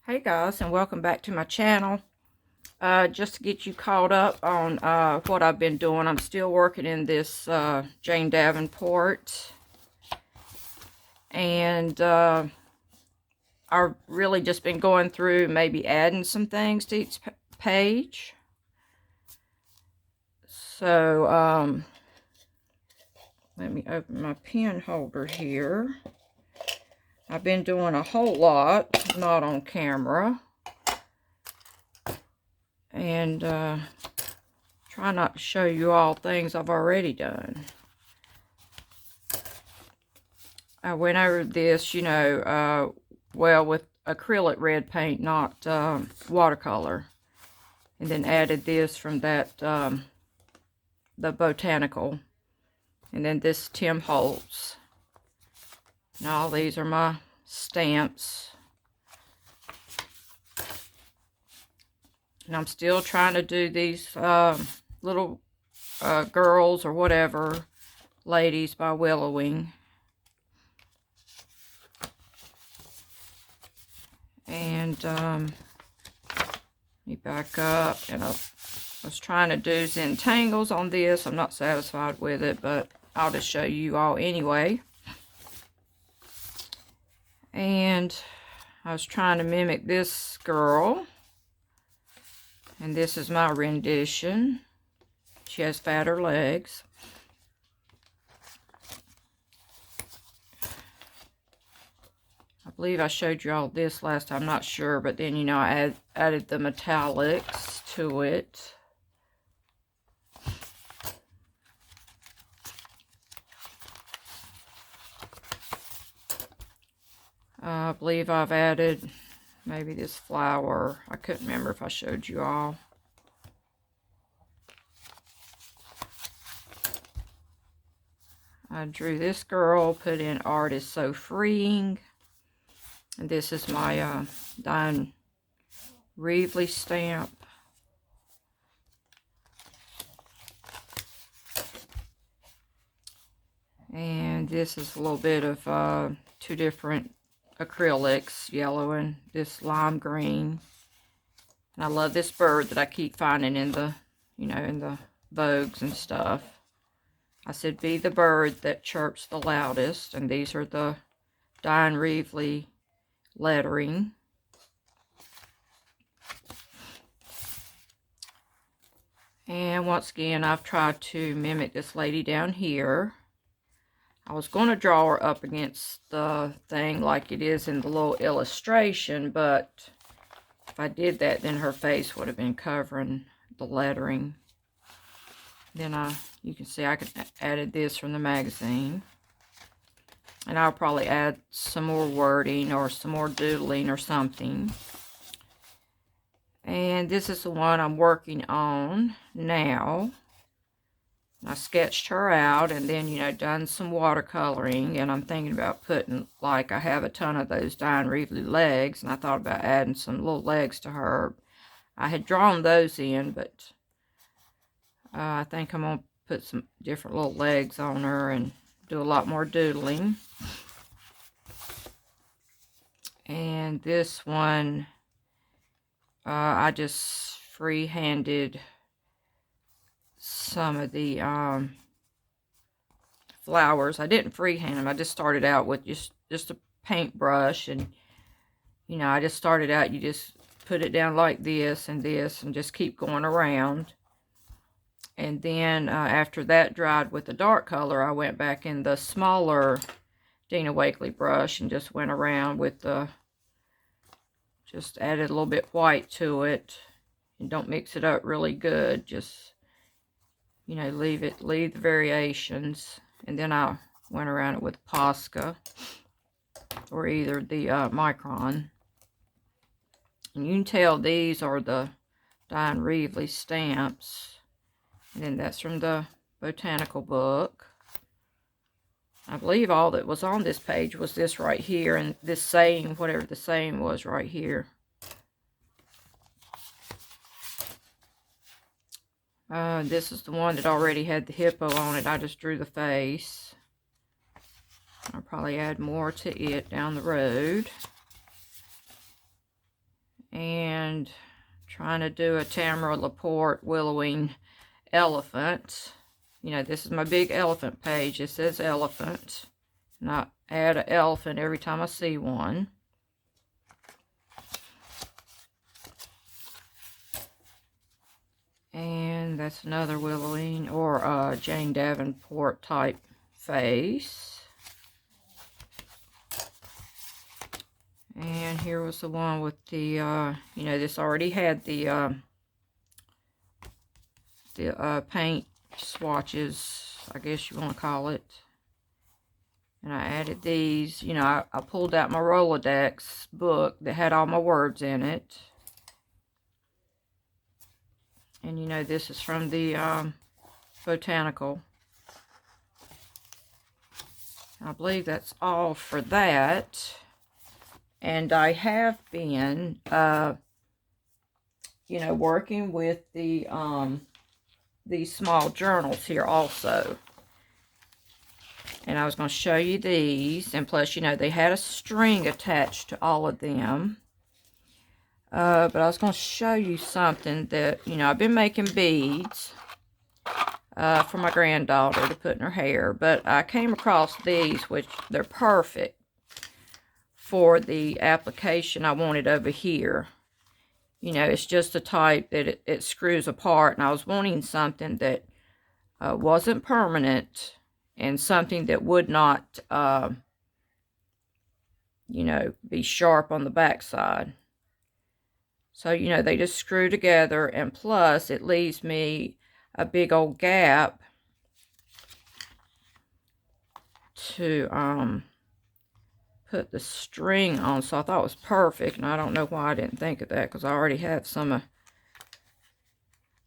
Hey guys, and welcome back to my channel. Just to get you caught up on what I've been doing, I'm still working in this Jane Davenport, and I've really just been going through, maybe adding some things to each page. So let me open my pen holder here. I've been doing a whole lot, not on camera, and try not to show you all things I've already done. I went over this, well, with acrylic red paint, not watercolor. And then added this from that, the Botanical. And then this Tim Holtz. And all these are my stamps. And I'm still trying to do these little girls or whatever, ladies by Willowing. And let me back up. And I was trying to do Zentangles on this. I'm not satisfied with it, but I'll just show you all anyway. And I was trying to mimic this girl. And this is my rendition. She has fatter legs. I believe I showed you all this last time, I'm not sure, but then, I added the metallics to it. I believe I've added maybe this flower. I couldn't remember if I showed you all. I drew this girl, put in Art is So Freeing. And this is my Diane Reevely stamp. And this is a little bit of two different acrylics, yellow and this lime green. And I love this bird that I keep finding in the, in the Vogues and stuff. I said, be the bird that chirps the loudest. And these are the Diane Reevely lettering. And once again, I've tried to mimic this lady down here. I was going to draw her up against the thing like it is in the little illustration, but if I did that, then her face would have been covering the lettering. Then you can see I added this from the magazine. And I'll probably add some more wording or some more doodling or something. And this is the one I'm working on now. I sketched her out and then, done some watercoloring. And I'm thinking about putting, like, I have a ton of those Diane Reevely legs. And I thought about adding some little legs to her. I had drawn those in, but I think I'm going to put some different little legs on her and do a lot more doodling. And this one, I just free-handed some of the flowers. I didn't freehand them. I just started out with just a paintbrush. And, I just started out, you just put it down like this and just keep going around. And then after that dried with the dark color, I went back in the smaller Dina Wakley brush and just went around with the, just added a little bit white to it. And don't mix it up really good. Just, leave the variations. And then I went around it with Posca or either the Micron. And you can tell these are the Diane Reevely stamps. And then that's from the Botanical book. I believe all that was on this page was this right here. And this saying, whatever the saying was right here. This is the one that already had the hippo on it. I just drew the face. I'll probably add more to it down the road. and trying to do a Tamara Laporte Willowing elephant. You know, this is my big elephant page. It says elephant. And I add an elephant every time I see one. And that's another Willowing or Jane Davenport type face. And here was the one with the, you know, this already had the paint swatches, I guess you want to call it. And I added these, you know, I pulled out my Rolodex book that had all my words in it. And, you know, this is from the Botanical. I believe that's all for that. And I have been, you know, working with the these small journals here also. And I was going to show you these. And plus, you know, they had a string attached to all of them. But I was going to show you something that, you know, I've been making beads for my granddaughter to put in her hair. But I came across these, which they're perfect for the application I wanted over here. You know, it's just a type that it screws apart. And I was wanting something that wasn't permanent and something that would not, you know, be sharp on the backside. So, you know, they just screw together, and plus it leaves me a big old gap to put the string on. So I thought it was perfect, and I don't know why I didn't think of that, because I already have some of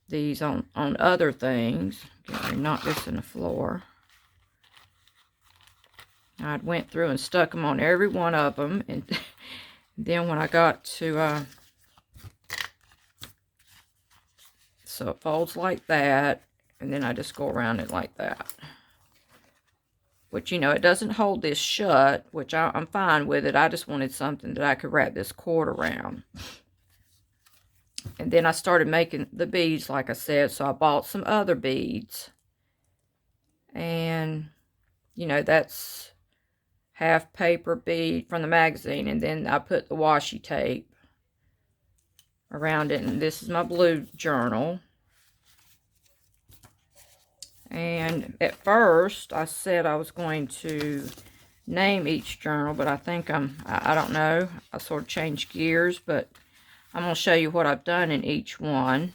these on other things. Okay, knock this in the floor. I went through and stuck them on every one of them, and then when I got to so it folds like that, and then I just go around it like that. Which, you know, it doesn't hold this shut, which I'm fine with it. I just wanted something that I could wrap this cord around. And then I started making the beads, like I said, so I bought some other beads. And, you know, that's half paper bead from the magazine, and then I put the washi tape around it. And this is my blue journal. And at first, I said I was going to name each journal, but I think I don't know. I sort of changed gears, but I'm going to show you what I've done in each one.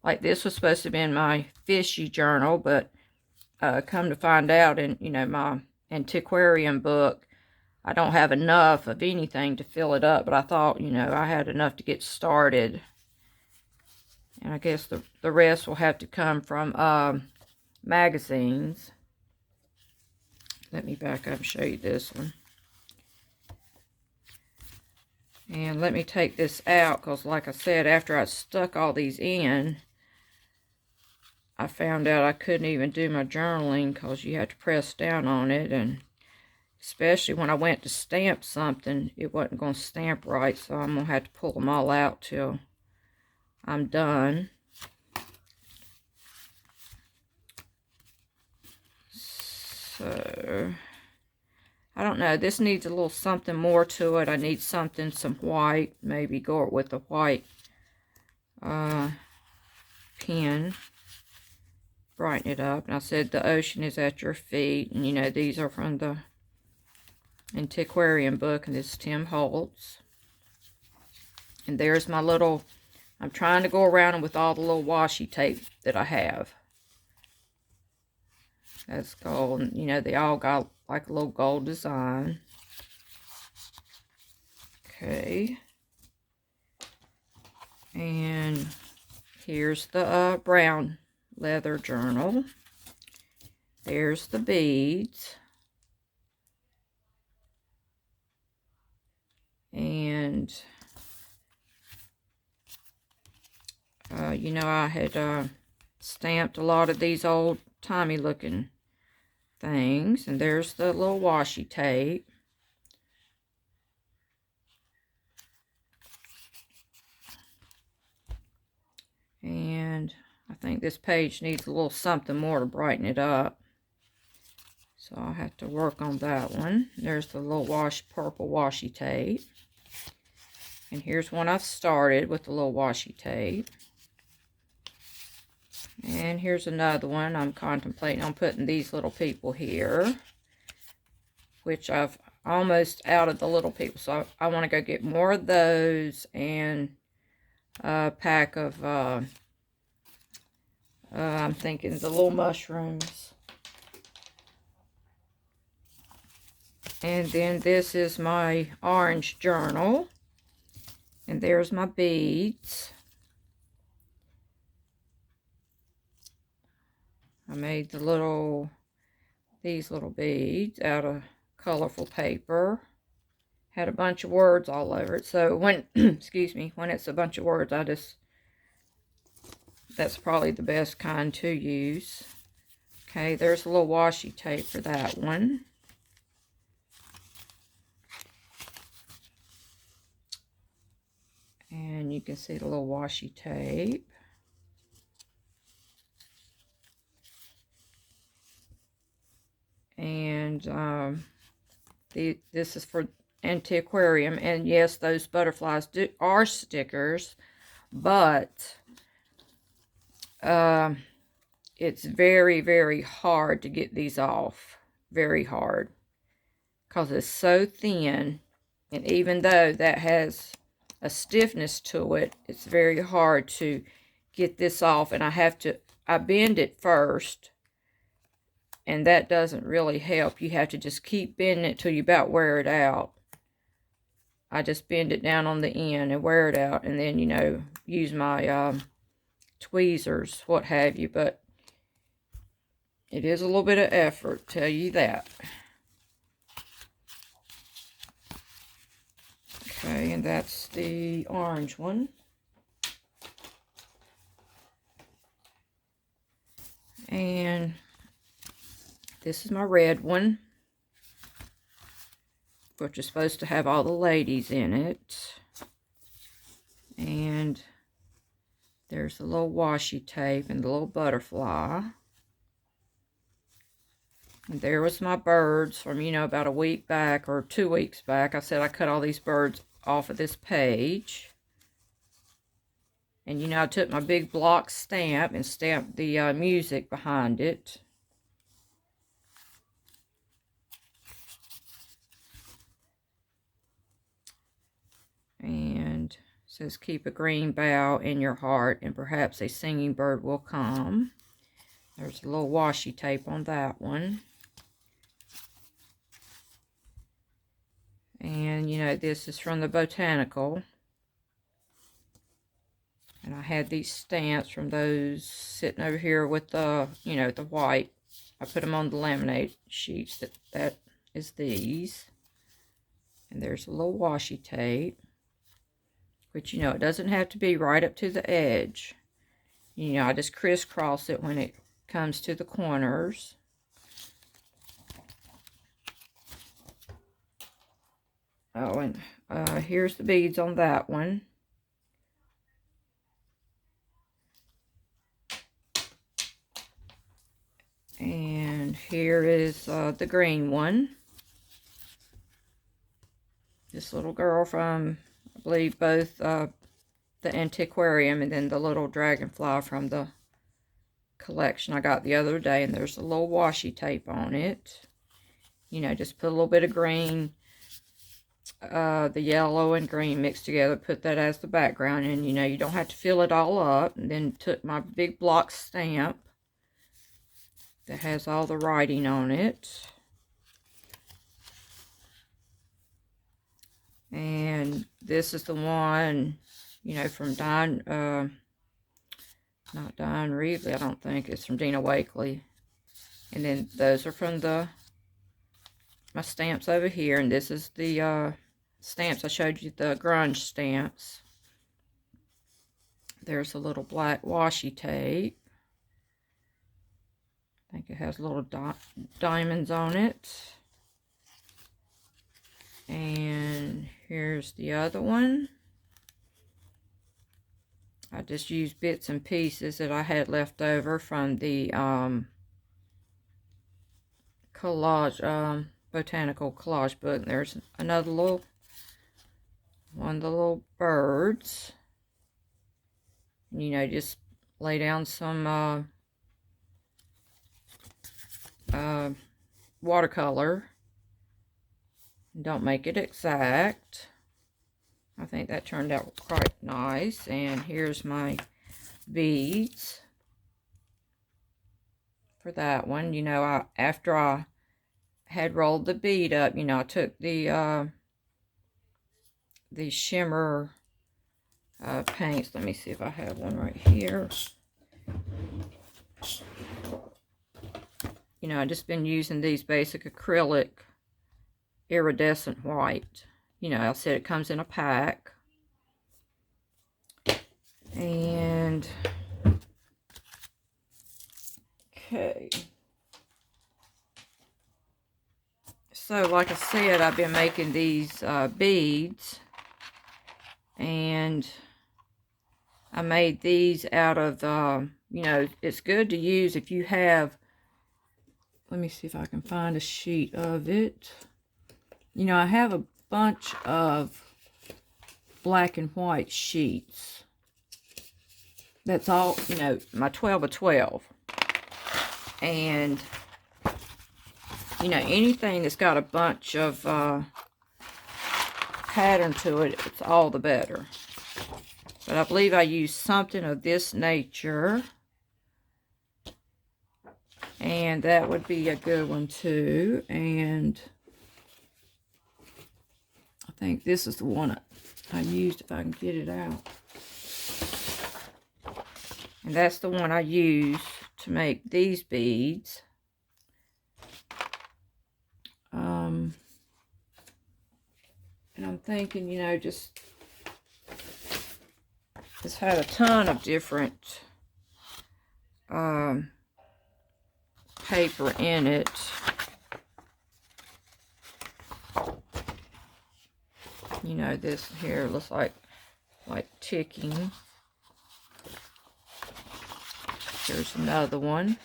Like this was supposed to be in my fishy journal, but come to find out in, you know, my antiquarian book, I don't have enough of anything to fill it up, but I thought, you know, I had enough to get started. And I guess the rest will have to come from magazines. Let me back up and show you this one. And let me take this out, because like I said, after I stuck all these in, I found out I couldn't even do my journaling because you have to press down on it, and especially when I went to stamp something, it wasn't going to stamp right, so I'm going to have to pull them all out till I'm done. So, I don't know. This needs a little something more to it. I need something, some white. Maybe go with the white pen. Brighten it up. And I said the ocean is at your feet. And, you know, these are from the antiquarian book. And this is Tim Holtz. And there's my little... I'm trying to go around them with all the little washi tape that I have. That's gold. You know, they all got like a little gold design. Okay. And here's the brown leather journal. There's the beads. And, you know, I had stamped a lot of these old timey looking things. And there's the little washi tape. think this page needs a little something more to brighten it up. So I'll have to work on that one. There's the little purple washi tape. And here's one I've started with the little washi tape. And here's another one. I'm contemplating on putting these little people here, which I've almost out of the little people. So I want to go get more of those and a pack of, I'm thinking the little mushrooms. And then this is my orange journal. And there's my beads. I made these little beads out of colorful paper. Had a bunch of words all over it. So when, excuse me, when it's a bunch of words, that's probably the best kind to use. Okay, there's a little washi tape for that one. And you can see the little washi tape. And this is for Antiquarium. And yes, those butterflies are stickers, but it's very, very hard to get these off. Very hard. Because it's so thin. And even though that has a stiffness to it, it's very hard to get this off. And I bend it first. And that doesn't really help. You have to just keep bending it till you about wear it out. I just bend it down on the end and wear it out. And then, you know, use my tweezers, what have you. But it is a little bit of effort, tell you that. Okay, and that's the orange one. And this is my red one, which is supposed to have all the ladies in it. And there's the little washi tape and the little butterfly. And there was my birds from, you know, about a week back or 2 weeks back. I said I cut all these birds off of this page. And, you know, I took my big block stamp and stamped the music behind it. And it says, keep a green bough in your heart and perhaps a singing bird will come. There's a little washi tape on that one. And, you know, this is from the Botanical. And I had these stamps from those sitting over here with the, you know, the white. I put them on the laminate sheets. That is these. And there's a little washi tape. Which, you know, it doesn't have to be right up to the edge. You know, I just crisscross it when it comes to the corners. Oh, and here's the beads on that one. And here is the green one. This little girl from, I believe, both the Antiquarium and then the little dragonfly from the collection I got the other day. And there's a little washi tape on it. You know, just put a little bit of green, the yellow and green mixed together, put that as the background, and you know, you don't have to fill it all up. And then took my big block stamp that has all the writing on it, and this is the one, you know, from not Diane Reevely, I don't think. It's from Dina Wakley. And then those are from my stamps over here, and this is the stamps I showed you, the grunge stamps. There's a little black washi tape. I think it has little diamonds on it. And here's the other one. I just used bits and pieces that I had left over from the collage, botanical collage book. There's another one of the little birds. You know, just lay down some watercolor. Don't make it exact. I think that turned out quite nice. And here's my beads for that one. You know, after I had rolled the bead up, you know, I took the shimmer paints. Let me see if I have one right here. You know, I just been using these basic acrylic iridescent white. You know, I said it comes in a pack. And okay. So, like I said, I've been making these beads. And I made these out of, you know, it's good to use if you have, let me see if I can find a sheet of it. You know, I have a bunch of black and white sheets. That's all, you know, my 12 by 12. And, you know, anything that's got a bunch of pattern to it, it's all the better. But I believe I used something of this nature. And that would be a good one too. And I think this is the one I used, if I can get it out. And that's the one I used to make these beads. And I'm thinking, you know, just it's had a ton of different paper in it. You know, this here looks like ticking. Here's another one.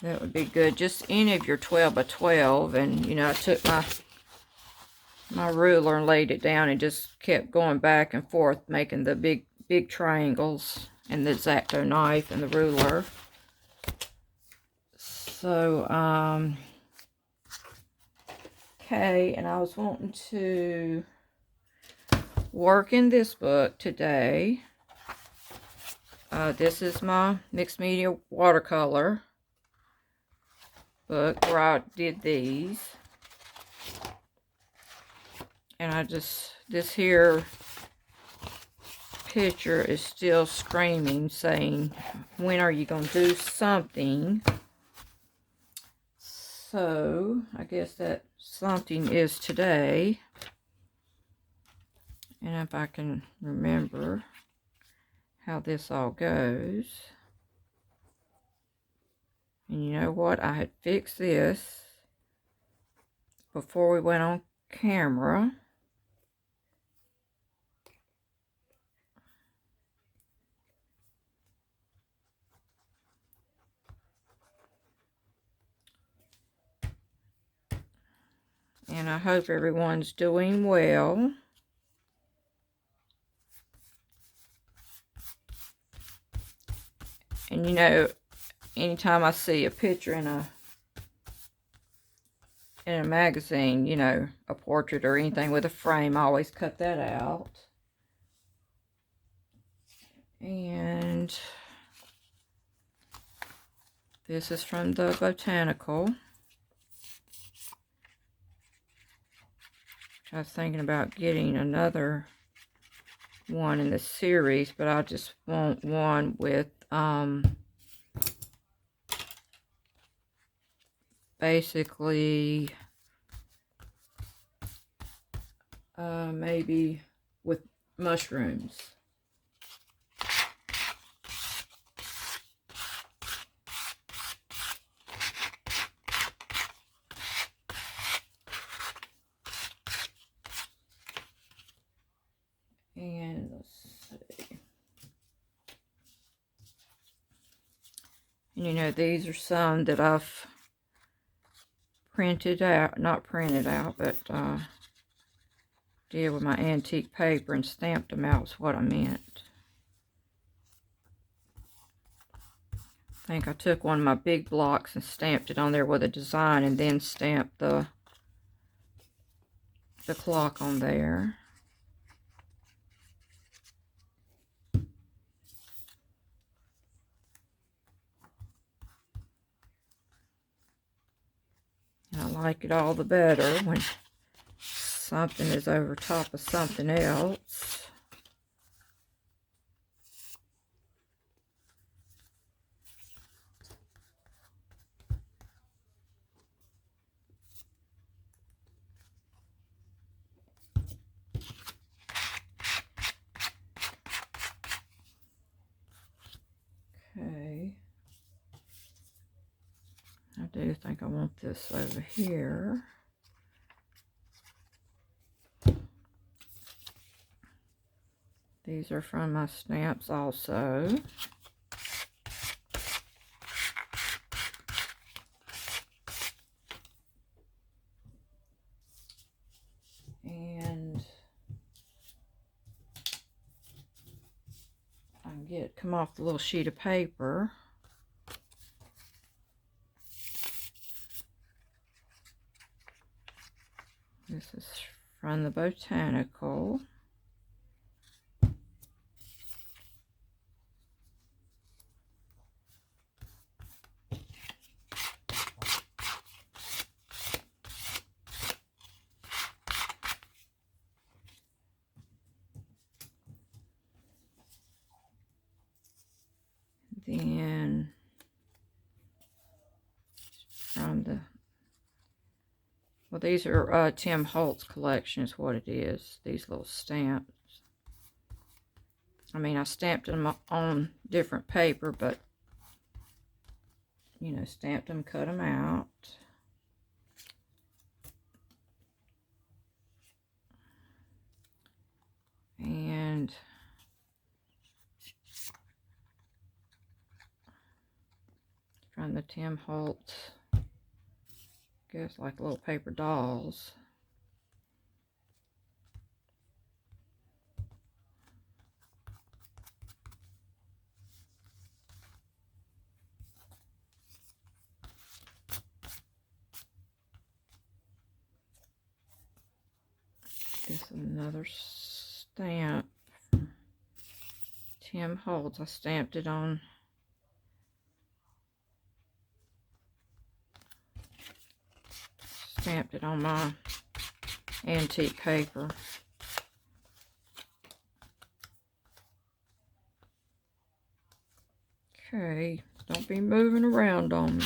That would be good. Just any of your 12 by 12. And, you know, I took my ruler and laid it down and just kept going back and forth, making the big triangles, and the X-Acto knife and the ruler. So, okay, and I was wanting to work in this book today. This is my mixed media watercolor book where I did these. And this here picture is still screaming, saying, when are you going to do something? So, I guess that something is today. And if I can remember how this all goes. And you know what? I had fixed this before we went on camera. And I hope everyone's doing well. And you know, anytime I see a picture in a magazine, you know, a portrait or anything with a frame, I always cut that out. And this is from the Botanical. I was thinking about getting another one in the series, but I just want one with basically maybe with mushrooms. And let's see. you know, these are some that I've printed out, not printed out, but did with my antique paper and stamped them out is what I meant. I think I took one of my big blocks and stamped it on there with a design and then stamped the clock on there. And I like it all the better when something is over top of something else. Okay. I do think I want this over here. These are from my stamps also. And I can come off the little sheet of paper. This is from the Botanical. Then from the, well, these are Tim Holtz collection is what it is, these little stamps. I mean, I stamped them on different paper, but, you know, stamped them, cut them out. And from the Tim Holtz, I guess like little paper dolls. This is another stamp from Tim Holtz. I stamped it on my antique paper. Okay, don't be moving around on me.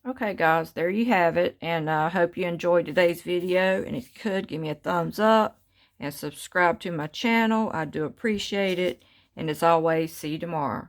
Okay guys, there you have it, and I hope you enjoyed today's video, and if you could, give me a thumbs up and subscribe to my channel. I do appreciate it, and as always, see you tomorrow.